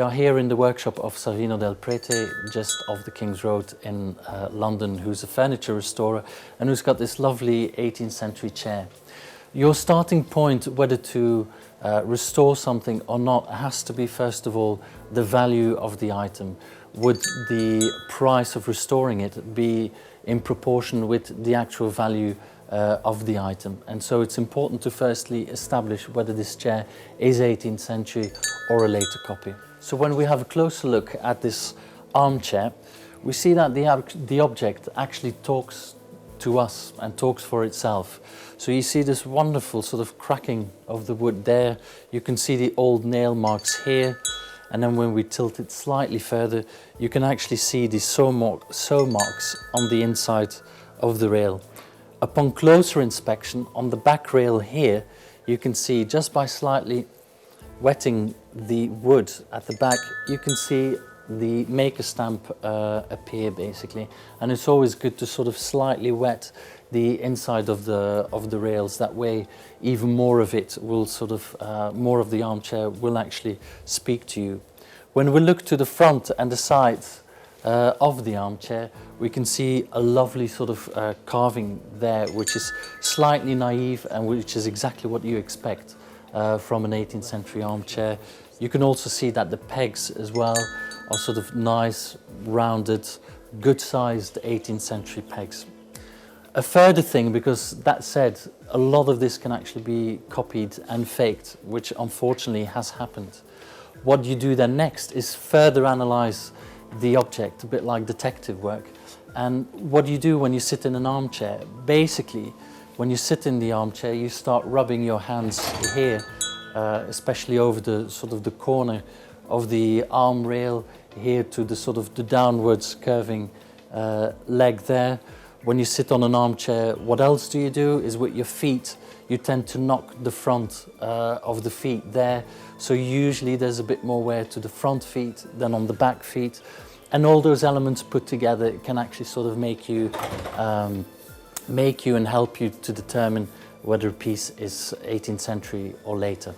We are here in the workshop of Savino del Prete, just off the King's Road in London, who's a furniture restorer and who's got this lovely 18th century chair. Your starting point, whether to restore something or not, has to be first of all the value of the item. Would the price of restoring it be in proportion with the actual value of the item? And so it's important to firstly establish whether this chair is 18th century or a later copy. So when we have a closer look at this armchair, we see that the object actually talks to us and talks for itself. So you see this wonderful sort of cracking of the wood there. You can see the old nail marks here. And then when we tilt it slightly further, you can actually see the sew marks on the inside of the rail. Upon closer inspection, on the back rail here, you can see just by slightly wetting the wood at the back, you can see the maker stamp appear basically. And it's always good to sort of slightly wet the inside of the rails. That way even more of it will sort of, more of the armchair will actually speak to you. When we look to the front and the sides of the armchair, we can see a lovely sort of carving there, which is slightly naive and which is exactly what you expect from an 18th century armchair. You can also see that the pegs as well are sort of nice, rounded, good-sized 18th century pegs. A further thing, because that said, a lot of this can actually be copied and faked, which unfortunately has happened. What you do then next is further analyze the object, a bit like detective work. And what you do when you sit in an armchair, basically, when you sit in the armchair, you start rubbing your hands here, especially over the sort of the corner of the arm rail here to the sort of the downwards curving leg there. When you sit on an armchair, what else do you do is with your feet, you tend to knock the front of the feet there. So usually there's a bit more wear to the front feet than on the back feet. And all those elements put together can actually sort of make you and help you to determine whether a piece is 18th century or later.